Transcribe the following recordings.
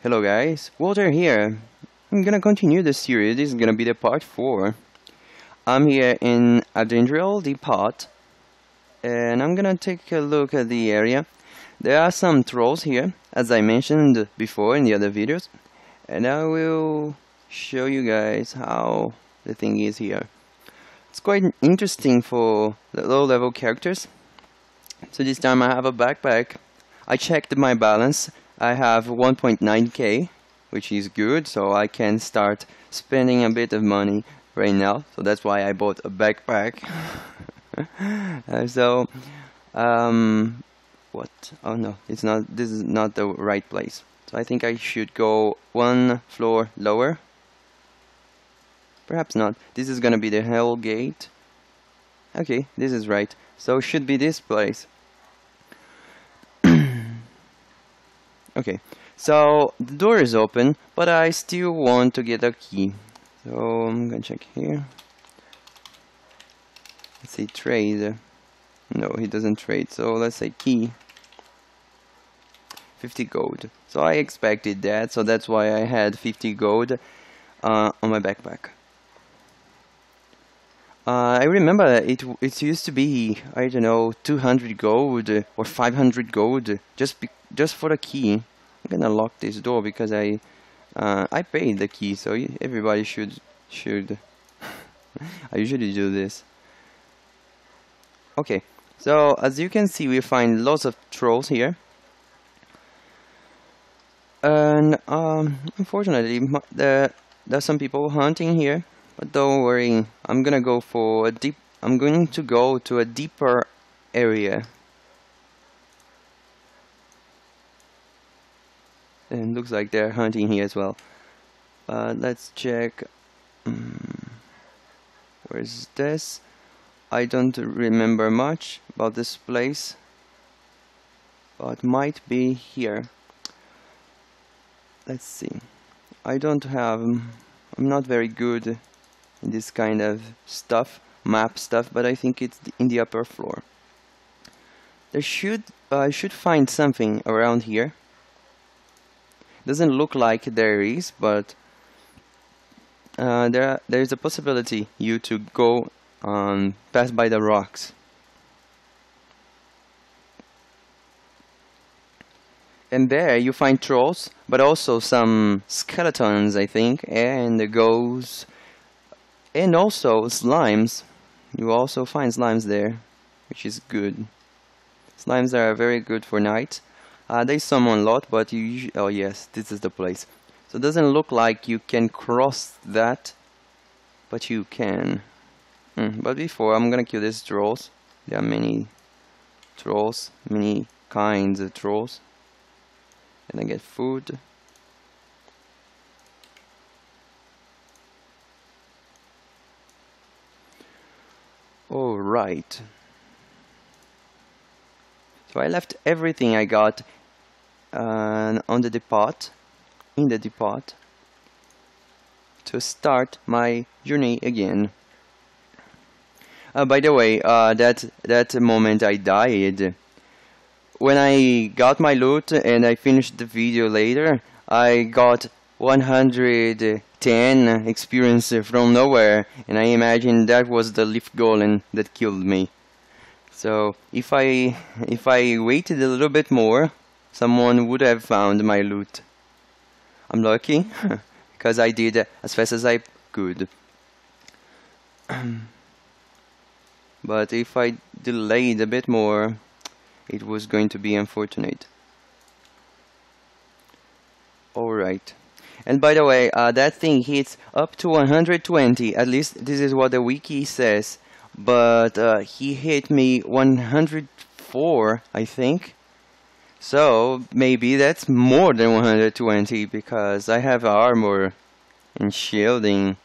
Hello guys, Walter here. I'm gonna continue the series. This is gonna be the part 4. I'm here in Adendriel, the pot, and I'm gonna take a look at the area. There are some trolls here, as I mentioned before in the other videos, and I will show you guys how the thing is here. It's quite interesting for the low-level characters. So this time I have a backpack. I checked my balance. I have 1.9k, which is good, so I can start spending a bit of money right now. So that's why I bought a backpack. What? Oh no, it's not. This is not the right place. So I think I should go one floor lower. Perhaps not. This is gonna be the hell gate. Okay, this is right. So it should be this place. Okay, so the door is open, but I still want to get a key. So I'm gonna check here. Let's say trade. No, he doesn't trade. So let's say key. 50 gold. So I expected that, so that's why I had 50 gold on my backpack. I remember it used to be, I don't know, 200 gold or 500 gold just for the key. I'm gonna lock this door because I paid the key, so everybody should. I usually do this. Okay, so as you can see, we find lots of trolls here, and unfortunately, there's some people hunting here. But don't worry, I'm going to go to a deeper area. And looks like they're hunting here as well. Let's check. Where's this? I don't remember much about this place, but might be here. Let's see. I'm not very good in this kind of stuff, map stuff, but I think it's in the upper floor. I should find something around here. Doesn't look like there is, but there is a possibility you to go pass by the rocks. And there you find trolls, but also some skeletons, I think, and the ghouls. And also slimes. You also find slimes there, which is good. Slimes are very good for night. They summon a lot, but oh yes, this is the place. So it doesn't look like you can cross that, but you can. But before, I'm gonna kill these trolls. There are many trolls, many kinds of trolls. And I get food. Alright. So I left everything I got on the depot, in the depot, to start my journey again. By the way, that moment I died. When I got my loot and I finished the video later, I got 110 experience from nowhere, and I imagine that was the leaf golem that killed me. So if I waited a little bit more, someone would have found my loot. I'm lucky because I did as fast as I could. But if I delayed a bit more, it was going to be unfortunate. Alright. And by the way, that thing hits up to 120. At least this is what the wiki says. But he hit me 104, I think. So maybe that's more than 120 because I have armor and shielding.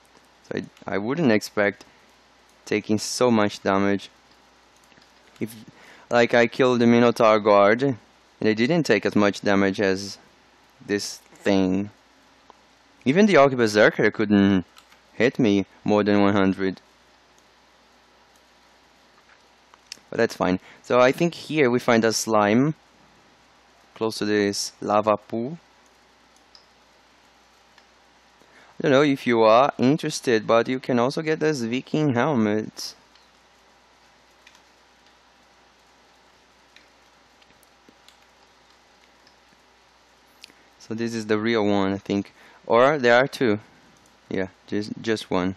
So I wouldn't expect taking so much damage. If like I killed the Minotaur guard and I didn't take as much damage as this thing. Even the Orc Berserker couldn't hit me more than 100. But that's fine. So I think here we find a slime close to this lava pool. I don't know if you are interested, but you can also get those Viking helmets. So this is the real one, I think. Or there are two. Yeah, just one.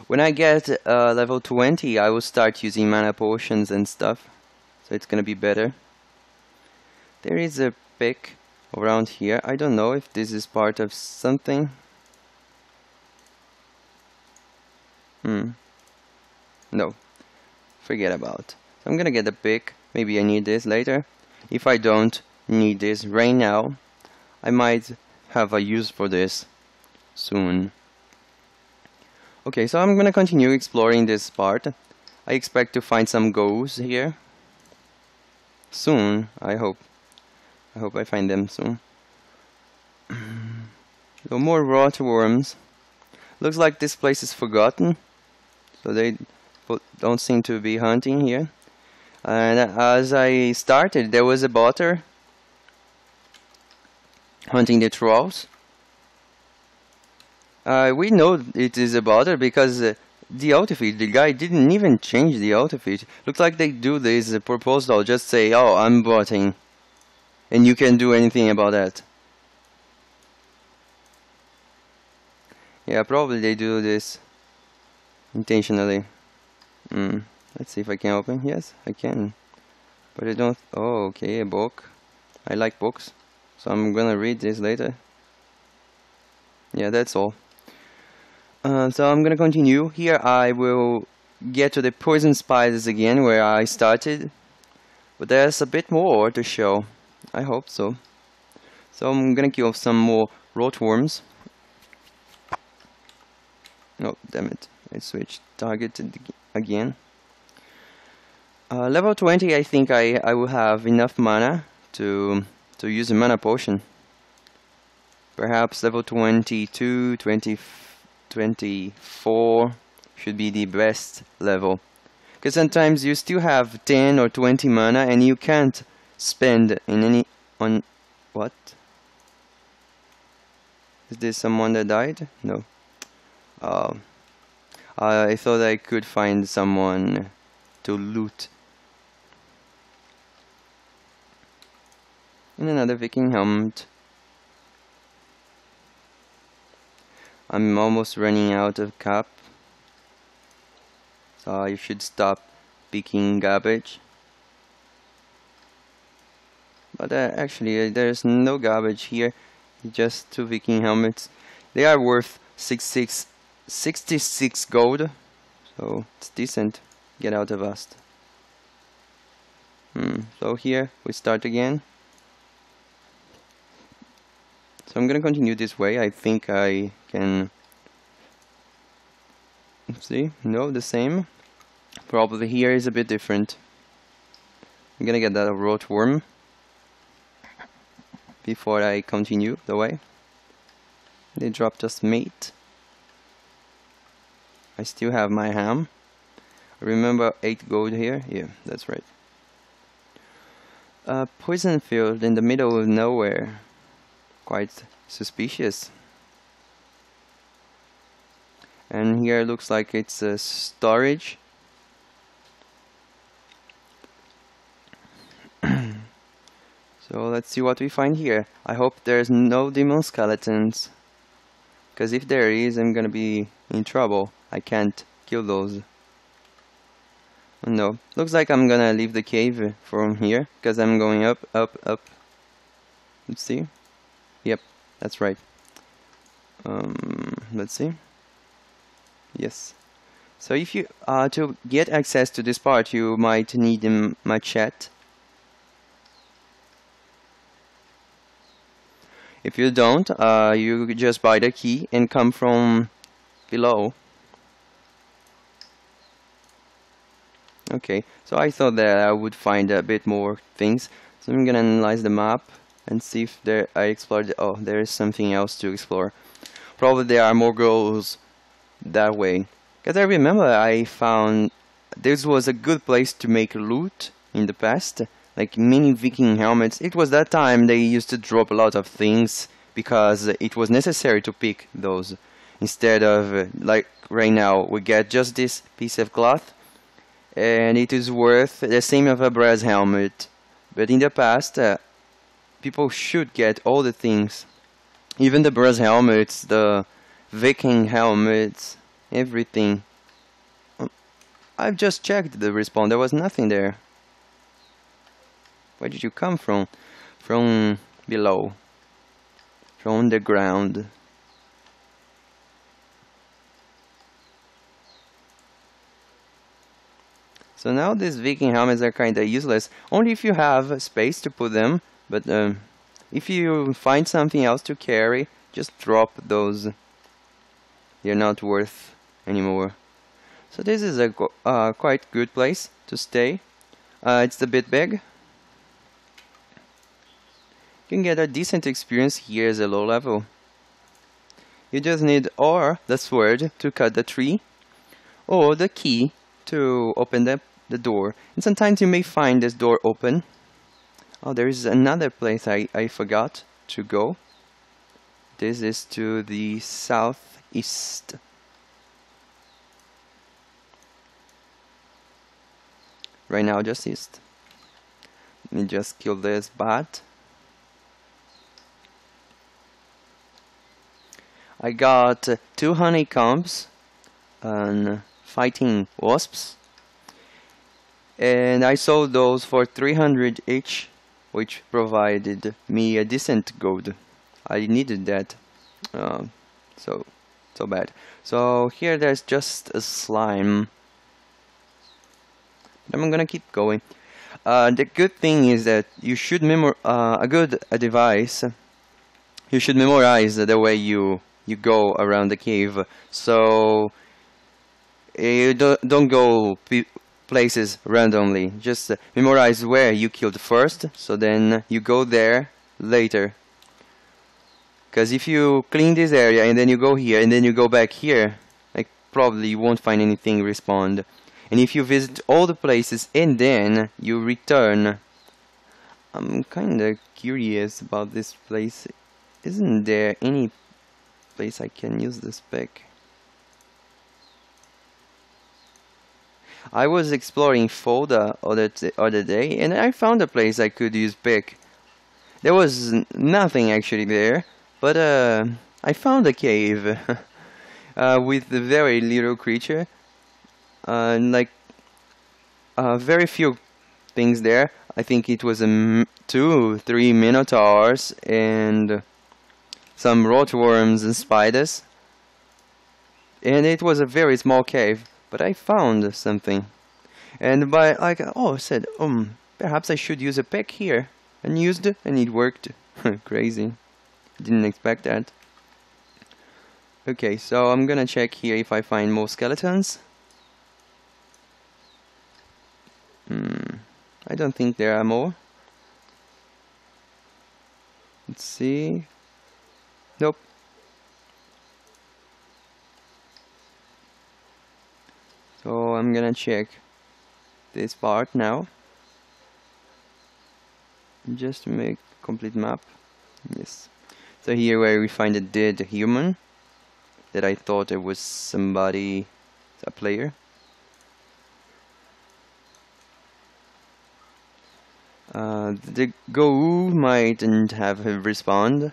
When I get level 20, I will start using mana potions and stuff. So it's gonna be better. There is a pick around here. I don't know if this is part of something. No. Forget about. So I'm gonna get a pick. Maybe I need this later. If I don't need this right now, I might have a use for this soon. Okay, so I'm gonna continue exploring this part. I expect to find some ghouls here soon, I hope. I hope I find them soon. No more rot worms. Looks like this place is forgotten, so they don't seem to be hunting here. And as I started, there was a botter hunting the trolls. We know it is a botter because the outfit, the guy didn't even change the outfit. Looks like they do this proposal, just say, oh, I'm botting. And you can't do anything about that. Yeah, probably they do this intentionally. Let's see if I can open. Yes, I can. But I don't... Oh, okay, a book. I like books. So I'm gonna read this later. Yeah, that's all. So I'm gonna continue. Here I will get to the poison spiders again where I started. But there's a bit more to show. I hope so. So I'm gonna kill some more rotworms. Oh, damn it. I switched target again. Level 20, I think I will have enough mana to use a mana potion. Perhaps level 22, 24 should be the best level. Because sometimes you still have 10 or 20 mana and you can't spend in any... on... What? Is this someone that died? No. I thought I could find someone to loot. And another Viking helmet. I'm almost running out of cap. So I should stop picking garbage. But actually there's no garbage here. Just two Viking helmets. They are worth 66 gold. So it's decent. Get out of us. So here we start again. So I'm gonna continue this way. I think I can... See? No, the same. Probably here is a bit different. I'm gonna get that rotworm before I continue the way. They dropped us meat. I still have my ham. Remember 8 gold here? Yeah, that's right. Poison field in the middle of nowhere. Quite suspicious. And here looks like it's a storage. So let's see what we find here. I hope there's no demon skeletons. Because if there is, I'm gonna be in trouble. I can't kill those. Oh, no. Looks like I'm gonna leave the cave from here. Because I'm going up, up, up. Let's see. Yep, that's right. Let's see. Yes. So if you to get access to this part, you might need a machete. If you don't, you just buy the key and come from below. Okay, so I thought that I would find a bit more things. So I'm gonna analyze the map and see if there I explored. Oh, there is something else to explore. Probably there are more ghouls that way. Because I remember I found this was a good place to make loot in the past. Like mini Viking helmets. It was that time they used to drop a lot of things. because it was necessary to pick those. Instead of, like right now, we get just this piece of cloth, and it is worth the same of a brass helmet. But in the past, people should get all the things. Even the brass helmets, the Viking helmets, everything. I've just checked the respawn, there was nothing there. Where did you come from? From below. From the ground. So now these Viking helmets are kinda useless, only if you have space to put them, but if you find something else to carry, just drop those. They're not worth anymore. So this is a quite good place to stay. It's a bit big. You can get a decent experience here as a low level. You just need or the sword to cut the tree, or the key to open the door. And sometimes you may find this door open. Oh, there is another place I forgot to go. This is to the southeast. Right now, just east. Let me just kill this bat. I got 2 honeycombs and fighting wasps. And I sold those for 300 each, which provided me a decent gold. I needed that. So bad. So here there's just a slime. But I'm gonna keep going. The good thing is that you should a good device. You should memorize the way you go around the cave. So you don't go places randomly. Just memorize where you killed first, so then you go there later. Because if you clean this area and then you go here and then you go back here, like probably you won't find anything respawned. And if you visit all the places and then you return, I'm kinda curious about this place. Isn't there any place I can use this pick? I was exploring Folda other day and I found a place I could use pick. There was nothing actually there, but I found a cave with a very little creature. Like very few things there. I think it was 2-3 minotaurs and some rotworms and spiders. And it was a very small cave, but I found something. And I said, perhaps I should use a pick here. And used it, and it worked. Crazy. Didn't expect that. Okay, so I'm gonna check here if I find more skeletons. I don't think there are more. Let's see. Nope. So I'm gonna check this part now. Just to make complete map. Yes. So here where we find a dead human that I thought it was somebody, a player. The ghoul mightn't have respawned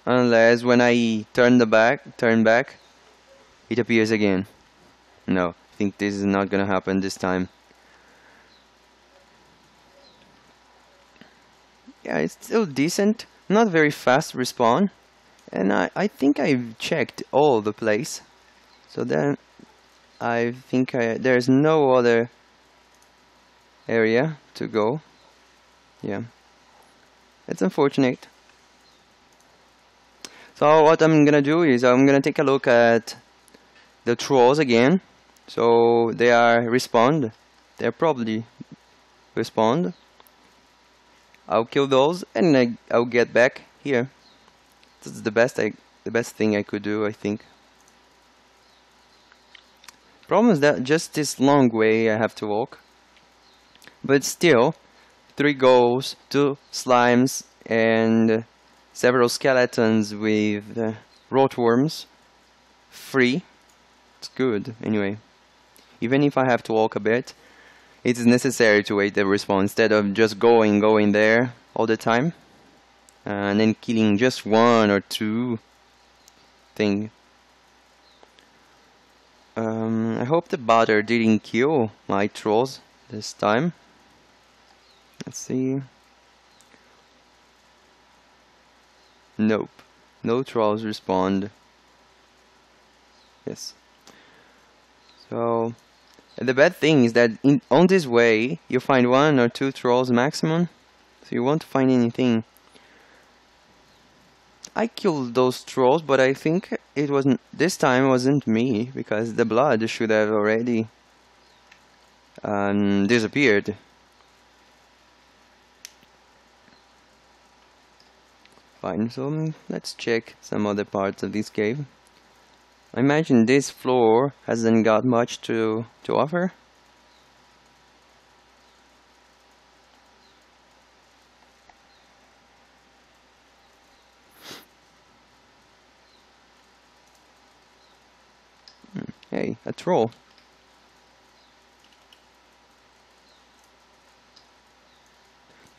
unless when I turn back, it appears again. No, I think this is not gonna happen this time. Yeah, it's still decent, not very fast respawn, and I think I've checked all the place, so then I think there's no other area to go. Yeah, it's unfortunate. So what I'm gonna do is I'm gonna take a look at the trolls again. So they are respawned. They're probably respawned. I'll kill those and I'll get back here. This is the best thing I could do, I think. Problem is that just this long way I have to walk. But still, 3 ghouls, 2 slimes, and several skeletons with rotworms. Free. It's good, anyway. Even if I have to walk a bit, it is necessary to wait the respawn instead of just going there all the time. And then killing just 1 or 2 thing. I hope the butter didn't kill my trolls this time. Let's see. Nope. No trolls respawned. Yes. So, the bad thing is that on this way, you find 1 or 2 trolls maximum. So you won't find anything. I killed those trolls, but I think it wasn't, this time wasn't me, because the blood should have already disappeared. Fine, so let's check some other parts of this cave. I imagine this floor hasn't got much to offer. Hey, a troll.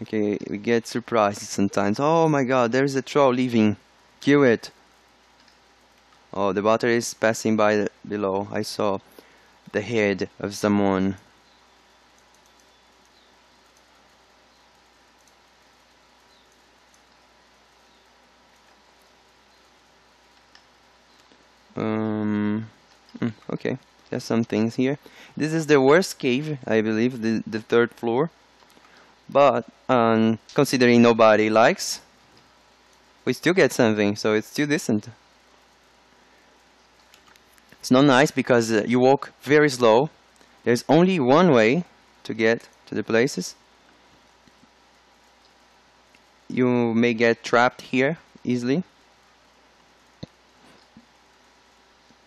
Okay, we get surprises sometimes. Oh my god, there's a troll leaving. Kill it. Oh, the water is passing by below. I saw the head of someone. Okay, there's some things here. This is the worst cave, I believe, the 3rd floor. But, considering nobody likes, we still get something, so it's still decent. It's not nice because you walk very slow. There's only one way to get to the places. You may get trapped here easily.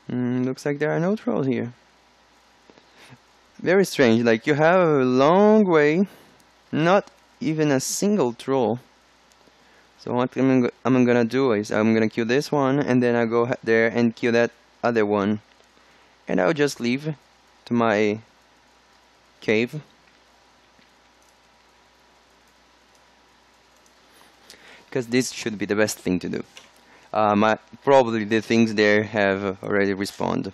Looks like there are no trolls here. Very strange, like you have a long way, not even a single troll. So what I'm gonna do is I'm gonna kill this one, and then I go there and kill that other one. And I'll just leave to my cave. Because this should be the best thing to do. Probably the things there have already respawned.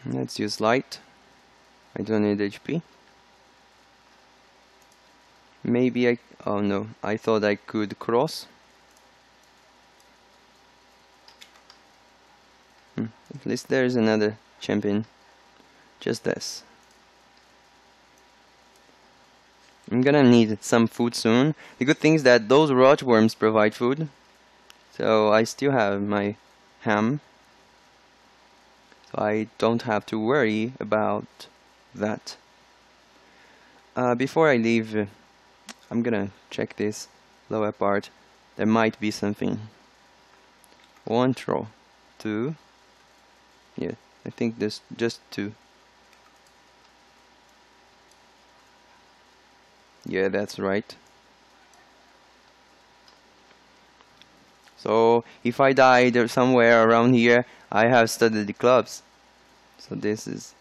Let's use light. I don't need HP. Maybe oh no, I thought I could cross. At least there's another champion. Just this. I'm gonna need some food soon. The good thing is that those rotworms provide food. So I still have my ham. So I don't have to worry about that. Before I leave, I'm gonna check this lower part. There might be something. 1 troll. 2. Yeah, I think there's just 2. Yeah, that's right. So if I die somewhere around here, I have studied the clubs. So this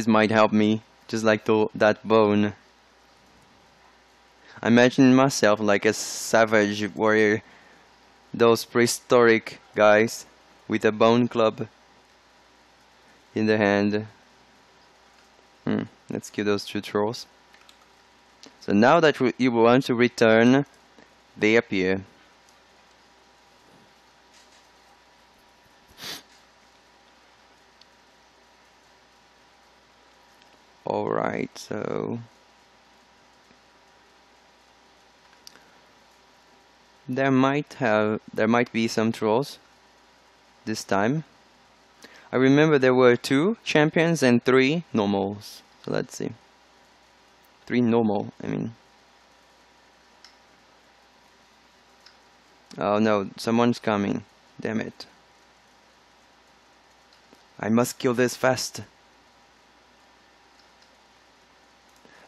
might help me, just like that bone. I imagine myself like a savage warrior, those prehistoric guys with a bone club in the hand. Let's kill those 2 trolls. So now that you want to return, they appear. Alright, so there might be some trolls this time. I remember there were 2 champions and 3 normals. So let's see. 3 normal, I mean. Oh no, someone's coming. Damn it. I must kill this fast.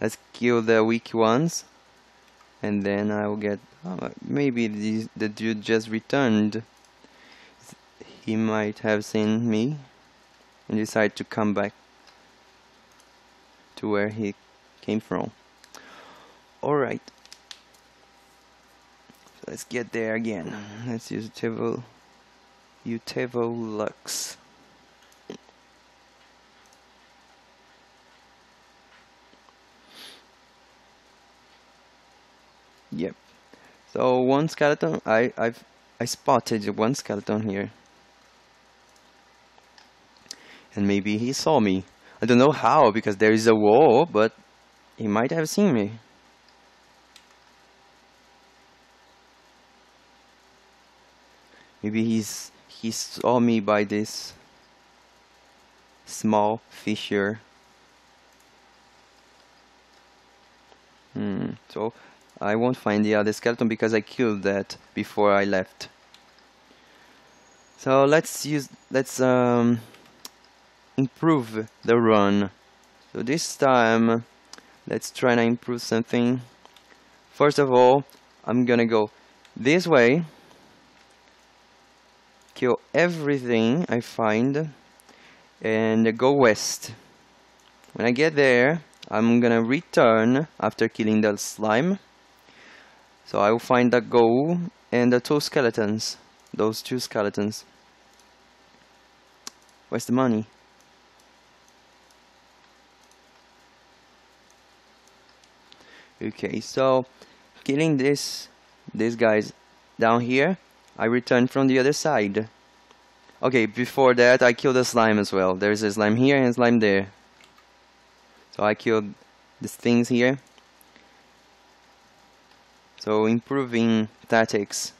Let's kill the weak ones. And then I will get... Oh, maybe the dude just returned. He might have seen me and decided to come back to where he came from. Alright. So let's get there again. Let's use Utevo Lux. Yep. So one skeleton, I spotted one skeleton here. And maybe he saw me. I don't know how, because there is a wall, but he might have seen me. Maybe he saw me by this small fissure. So I won't find the other skeleton because I killed that before I left. So let's improve the run. So this time let's try to improve something. First of all, I'm gonna go this way, kill everything I find, and go west. When I get there, I'm gonna return after killing the slime. So I will find the ghoul and the two skeletons. Those two skeletons. Where's the money? Okay, so killing these guys down here, I return from the other side. Okay, before that I killed a slime as well. There's a slime here and a slime there. So I killed these things here. So improving tactics.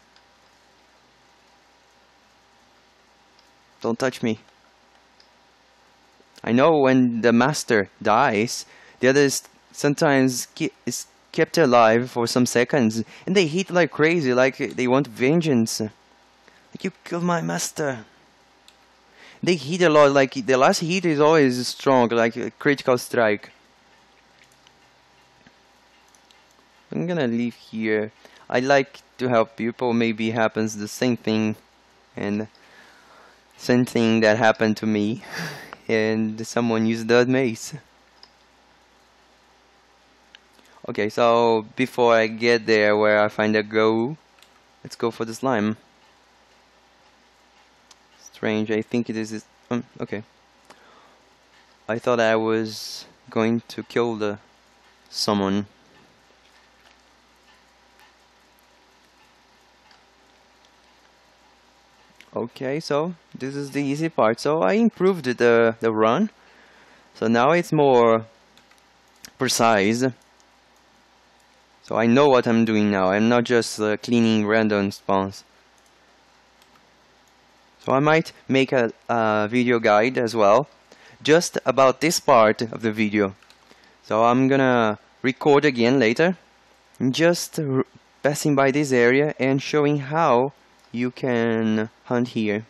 Don't touch me. I know when the master dies, the others sometimes is kept alive for some seconds, and they hit like crazy, like they want vengeance. Like, you killed my master. They hit a lot, like the last hit is always strong, like a critical strike. I'm gonna leave here. I like to help people. Maybe happens the same thing, and same thing that happened to me, and someone used that mace. Okay, so before I get there where I find a ghoul, let's go for the slime. Strange, I think it is... okay. I thought I was going to kill someone. Okay, so this is the easy part. So I improved the run. So now it's more precise. So I know what I'm doing now. I'm not just cleaning random spawns. So I might make a video guide as well, just about this part of the video. So I'm gonna record again later, just passing by this area and showing how you can hunt here.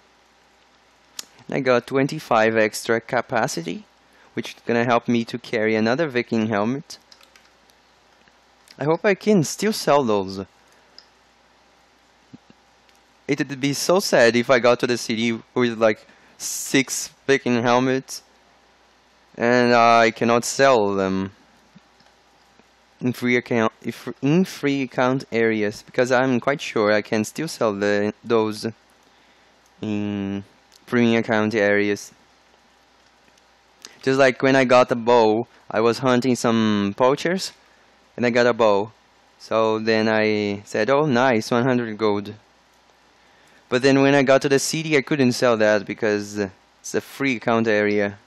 And I got 25 extra capacity, which is gonna help me to carry another Viking helmet. I hope I can still sell those. It would be so sad if I got to the city with like 6 Viking helmets and I cannot sell them in free account areas, because I'm quite sure I can still sell those in premium account areas. Just like when I got a bow, I was hunting some poachers and I got a bow. So then I said, oh nice, 100 gold. But then when I got to the city, I couldn't sell that because it's a free account area.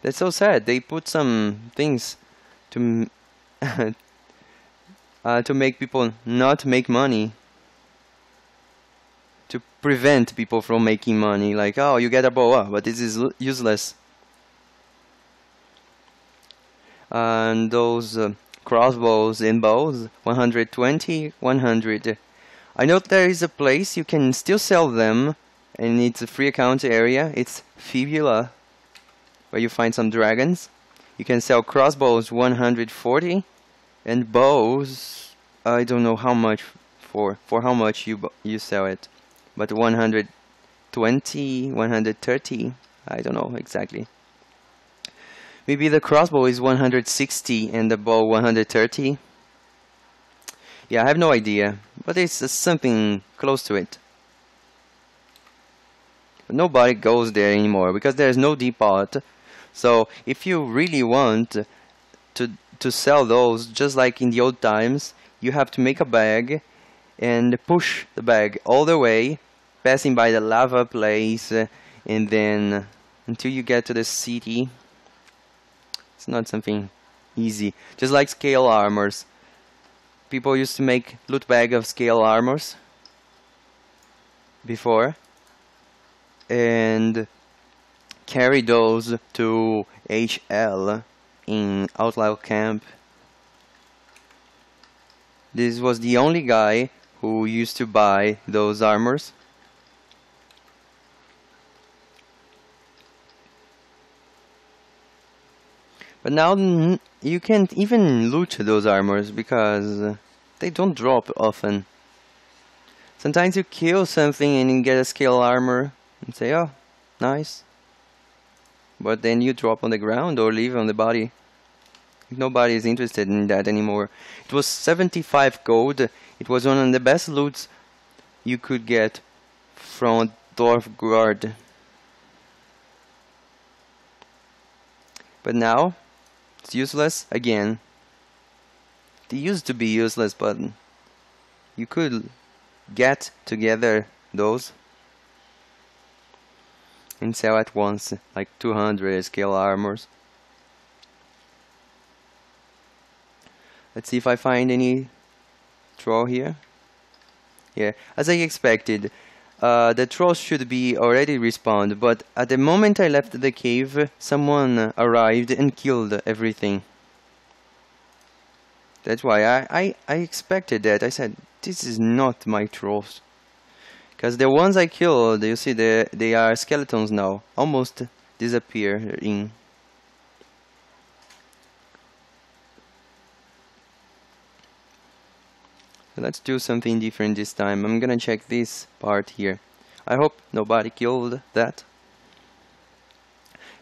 That's so sad. They put some things to to make people not make money, to prevent people from making money. Like, oh, you get a bow, but this is useless. And those crossbows and bows, 120, 100. I know there is a place you can still sell them and it's a free account area. It's Tibia, where you find some dragons. You can sell crossbows 140, and bows, I don't know how much for how much you sell it, but 120, 130, I don't know exactly. Maybe the crossbow is 160 and the bow 130. Yeah, I have no idea, but it's something close to it. But nobody goes there anymore because there's no depot. So if you really want to sell those, just like in the old times, you have to make a bag and push the bag all the way, passing by the lava place, and then until you get to the city. It's not something easy. Just like scale armors. People used to make loot bag of scale armors before and carry those to HL in Outlaw Camp. This was the only guy who used to buy those armors. But now you can't even loot those armors because they don't drop often. Sometimes you kill something and you get a scale armor and say, oh, nice. But then you drop on the ground or leave on the body. Nobody is interested in that anymore. It was 75 gold. It was one of the best loots you could get from Dwarf Guard. But now it's useless again. They used to be useless, but you could get together those and sell at once, like 200 scale armors. Let's see if I find any troll here. Yeah, as I expected, the trolls should be already respawned, but at the moment I left the cave, someone arrived and killed everything. That's why I expected that. I said, this is not my trolls. Because the ones I killed, you see, they are skeletons now, almost disappearing. So let's do something different this time. I'm gonna check this part here. I hope nobody killed that.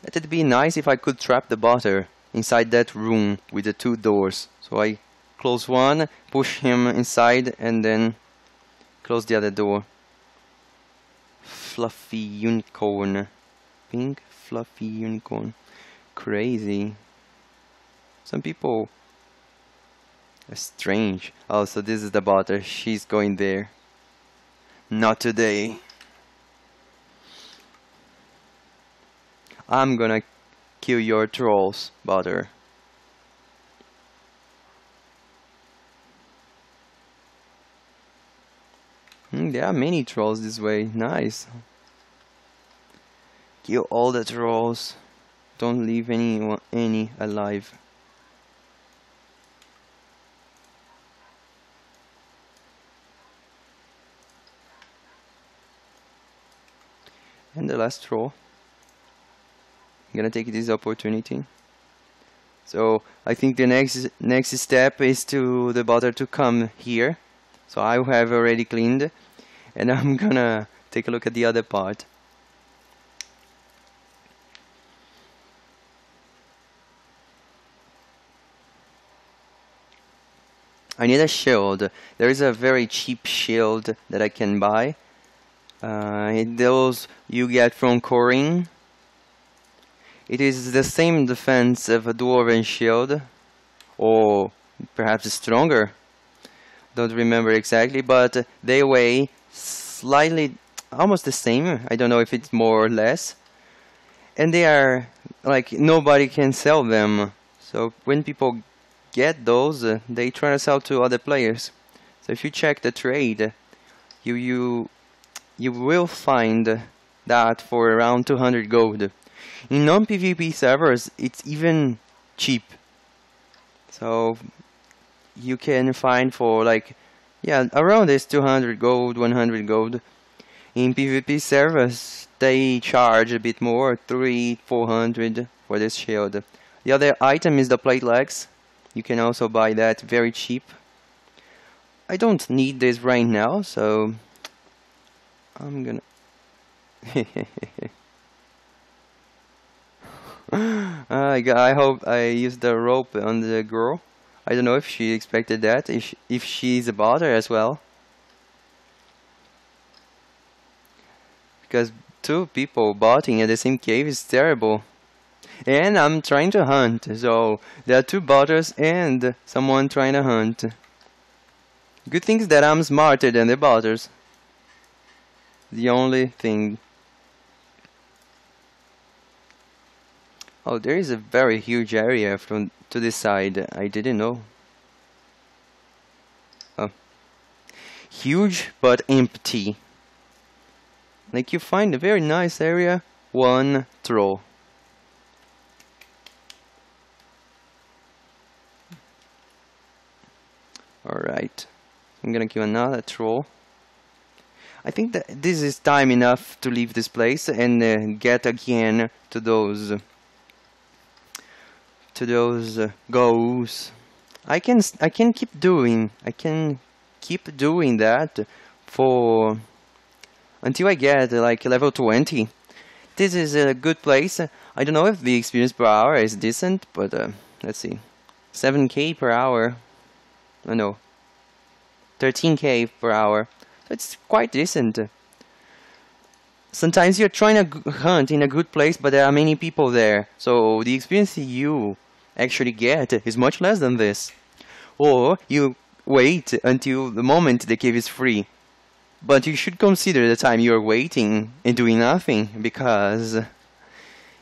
It'd be nice if I could trap the botter inside that room with the 2 doors. So I close one, push him inside, and then close the other door. Fluffy unicorn. Pink fluffy unicorn. Crazy. Some people are strange. Oh, so this is the botter. She's going there. Not today. I'm gonna kill your trolls, botter. There are many trolls this way. Nice. Kill all the trolls. Don't leave any alive. And the last troll. I'm gonna take this opportunity. So I think the next step is to the botter to come here. So I have already cleaned, and I'm gonna take a look at the other part. I need a shield. There is a very cheap shield that I can buy. Those you get from Corin. It is the same defense of a dwarven shield, or perhaps stronger. Don't remember exactly, but they weigh slightly, almost the same. I don't know if it's more or less. And they are like nobody can sell them. So when people get those, they try to sell to other players. So if you check the trade, you will find that for around 200 gold. In non-PvP servers, it's even cheap. So you can find for like, yeah, around this 200 gold, 100 gold. In PvP servers, they charge a bit more, 300-400 for this shield. The other item is the plate legs. You can also buy that very cheap. I don't need this right now, so I'm gonna... I hope I used the rope on the girl. I don't know if she expected that, if she's a botter as well. Because 2 people botting at the same cave is terrible. And I'm trying to hunt, so there are 2 botters and someone trying to hunt. Good thing is that I'm smarter than the botters. The only thing. Oh, there is a very huge area from to this side. I didn't know. Oh. Huge but empty. Like you find a very nice area, 1 troll. Alright. I'm gonna kill another troll. I think that this is time enough to leave this place and get again to those ghouls. I can keep doing that for until I get like level 20. This is a good place. I don't know if the experience per hour is decent, but let's see. 7k per hour. Oh no. 13k per hour. So it's quite decent. Sometimes you're trying to hunt in a good place, but there are many people there. So the experience you actually get is much less than this. Or you wait until the moment the cave is free. But you should consider the time you're waiting and doing nothing, because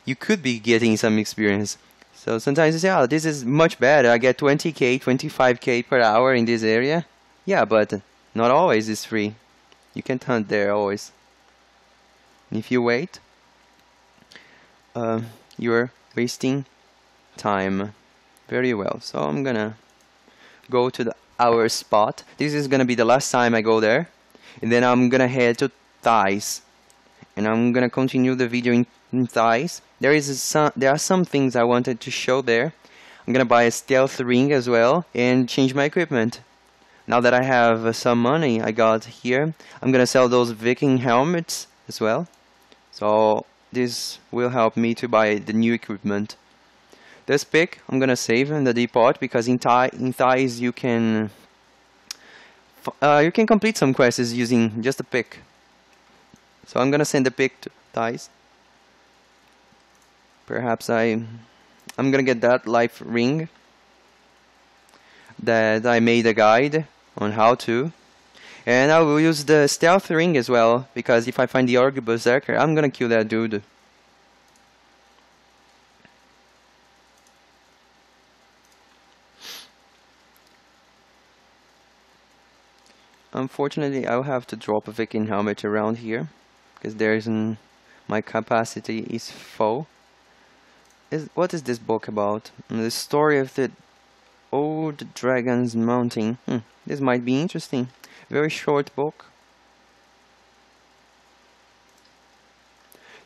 you could be getting some experience. So sometimes you say, oh, this is much better. I get 20k, 25k per hour in this area. Yeah, but not always is free. You can't hunt there always. And if you wait, you're wasting time. Very well. So I'm gonna go to our spot. This is gonna be the last time I go there. And then I'm gonna head to Thighs. And I'm gonna continue the video in Thighs. There are some things I wanted to show there. I'm gonna buy a stealth ring as well and change my equipment. Now that I have some money I got here, I'm gonna sell those Viking helmets as well. So this will help me to buy the new equipment. This pick I'm gonna save in the depot, because in Thighs you can complete some quests using just a pick. So I'm gonna send the pick to Thighs. Perhaps I'm gonna get that life ring that I made a guide on how to. And I will use the stealth ring as well, because if I find the Orc Berserker, I'm gonna kill that dude. Unfortunately, I'll have to drop a Viking helmet around here, because my capacity is full. What is this book about? The story of the old dragon's mounting. This might be interesting. Very short book.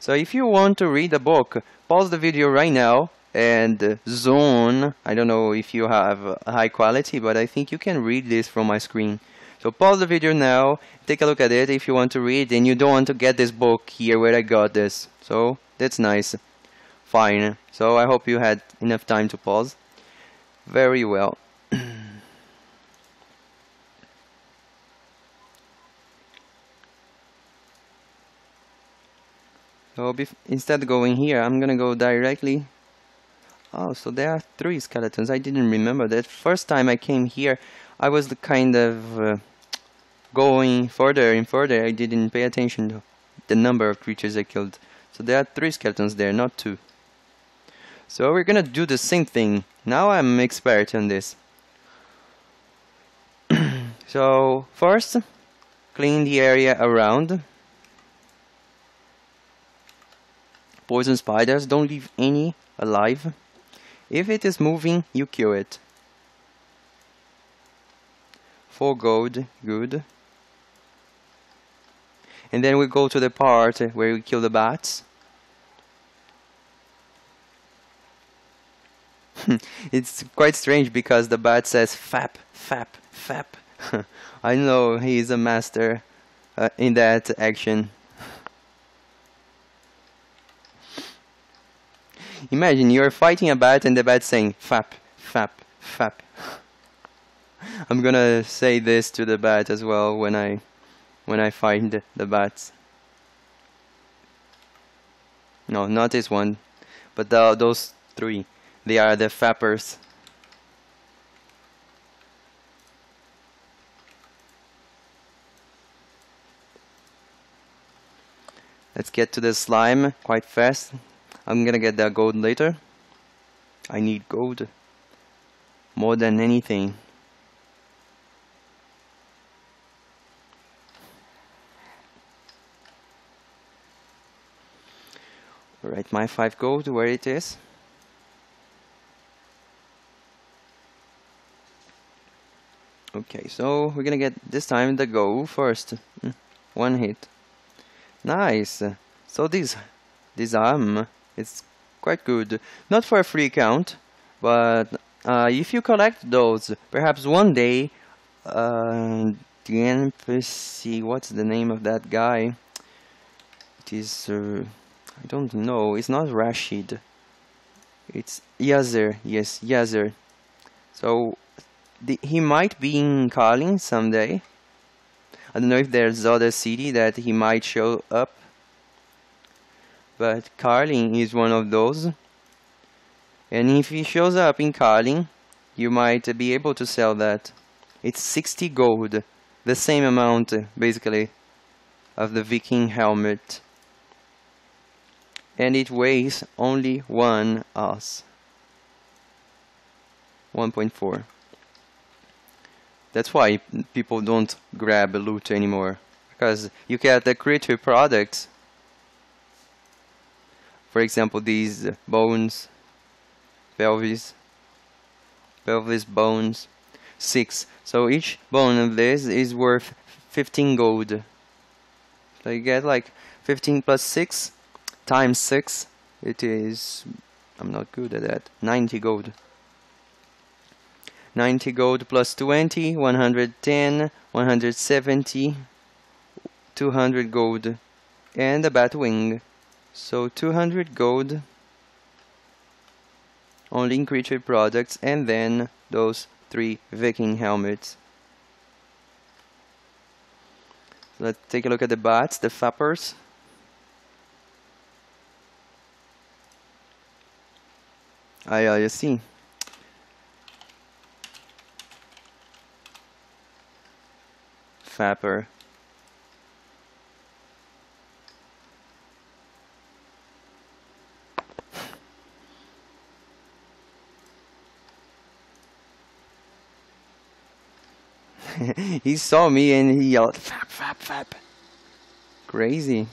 So if you want to read the book, pause the video right now and zone. I don't know if you have a high quality, but I think you can read this from my screen. So pause the video now, take a look at it if you want to read, and you don't want to get this book here where I got this. So that's nice. Fine. So I hope you had enough time to pause. Very well. So instead of going here, I'm gonna go directly. Oh, so there are 3 skeletons. I didn't remember that. First time I came here, I was kind of going further and further. I didn't pay attention to the number of creatures I killed. So there are 3 skeletons there, not 2. So we're gonna do the same thing. Now I'm expert on this. So first, clean the area around. Poison spiders, don't leave any alive. If it is moving, you kill it. 4 gold, good. And then we go to the part where we kill the bats. It's quite strange because the bat says fap, fap, fap. I know he is a master in that action. Imagine you're fighting a bat and the bat saying fap, fap, fap. I'm gonna say this to the bat as well when I find the bats. No, not this one, but those three. They are the fappers. Let's get to the slime quite fast. I'm gonna get that gold later. I need gold more than anything. Alright, my 5 gold, where it is. Okay, so we're gonna get this time the go first. 1 hit. Nice. So this arm, it's quite good. Not for a free count, but if you collect those, perhaps one day, the NPC, what's the name of that guy? It is, I don't know, it's not Rashid. It's Yazer, yes, Yazer. So, he might be in Carlin someday. I don't know if there's other city that he might show up. But Carlin is one of those. And if he shows up in Carlin, you might be able to sell that. It's 60 gold. The same amount, basically, of the Viking helmet. And it weighs only 1 oz. 1.4. That's why people don't grab loot anymore. Because you get the creature products. For example, these bones. Pelvis bones. 6. So each bone of this is worth 15 gold. So you get like 15 plus 6 times 6. It is... I'm not good at that. 90 gold. 90 gold plus 20, 110, 170, 200 gold, and a bat wing. So 200 gold, only in creature products, and then those 3 Viking helmets. Let's take a look at the bats, the fappers. You see. Fapper. He saw me and he yelled, "Fap, fap, fap." Crazy.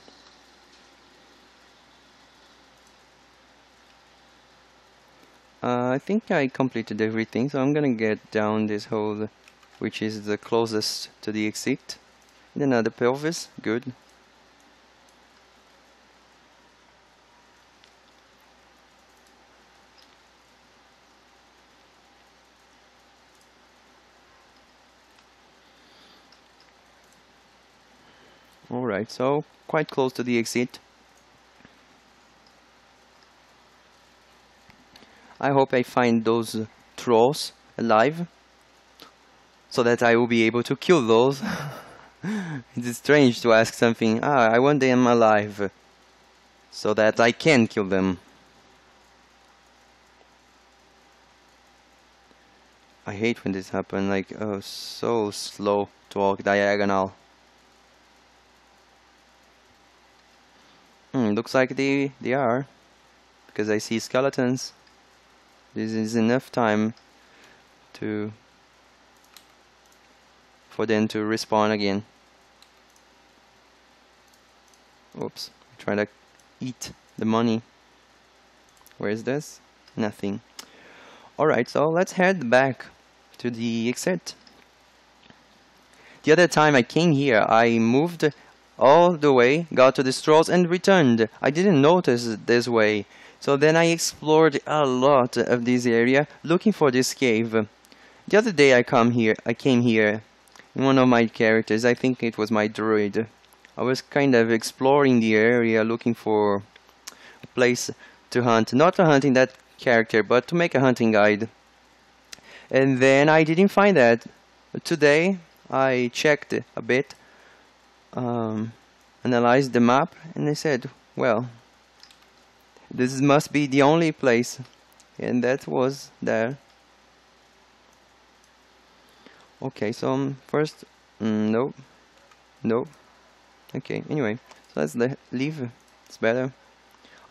I think I completed everything, so I'm gonna get down this hole, which is the closest to the exit. And another pelvis, good. Alright, so quite close to the exit. I hope I find those trolls alive, so that I will be able to kill those. It's strange to ask something, I want them alive, so that I can kill them. I hate when this happens, like, oh, so slow to walk diagonal. Looks like they are, because I see skeletons. This is enough time for them to respawn again. Oops, I'm trying to eat the money. Where is this? Nothing. Alright, so let's head back to the exit. The other time I came here, I moved all the way, got to the trolls and returned. I didn't notice this way. So then I explored a lot of this area looking for this cave. The other day I came here in one of my characters. I think it was my druid. I was kind of exploring the area looking for a place to hunt. Not to hunting that character, but to make a hunting guide. And then I didn't find that. Today I checked a bit, analyzed the map, and I said, well, this must be the only place. And that was there. Okay, so first, nope, nope. Okay, anyway, so let's leave. It's better.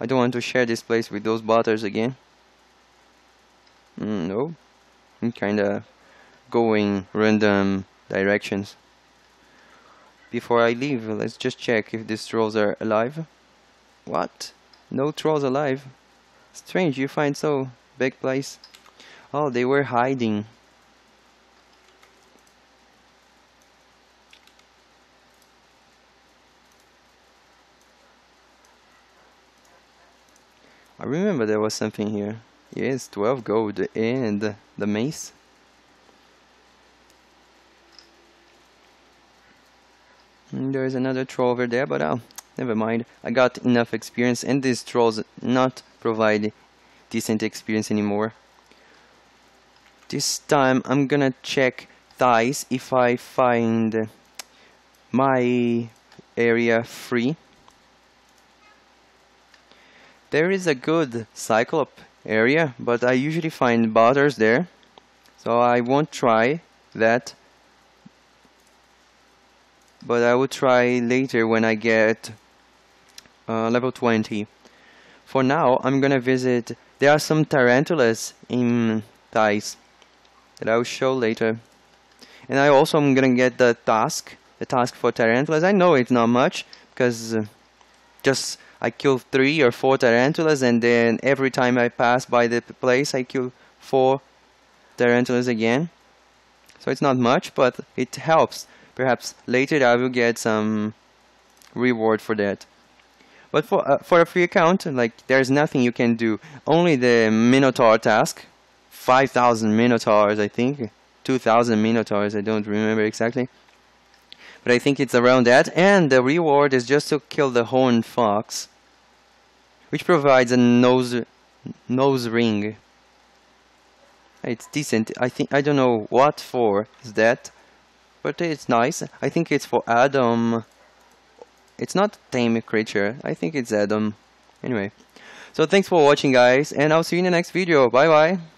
I don't want to share this place with those butters again. No, I'm kinda going random directions. Before I leave, let's just check if these trolls are alive. What? No trolls alive? Strange, you find so big place. Oh, they were hiding. I remember there was something here. Yes, 12 gold and the mace. There's another troll over there, but never mind. I got enough experience, and these trolls not provide decent experience anymore. This time I'm gonna check thighs if I find my area free. There is a good cyclop area, but I usually find butters there, so I won't try that. But I will try later when I get level 20. For now, I'm gonna visit. There are some tarantulas in Thais that I will show later. And I also am gonna get the task for tarantulas. I know it's not much because just I kill 3 or 4 tarantulas, and then every time I pass by the place, I kill 4 tarantulas again. So it's not much, but it helps. Perhaps later I will get some reward for that. But for a free account, like, there's nothing you can do. Only the Minotaur task. 5,000 Minotaurs, I think. 2,000 Minotaurs, I don't remember exactly. But I think it's around that. And the reward is just to kill the horned fox, which provides a nose ring. It's decent. I don't know what for is that, but it's nice. I think it's for Adam. It's not tame creature. I think it's Adam. Anyway, so thanks for watching, guys, and I'll see you in the next video. Bye bye.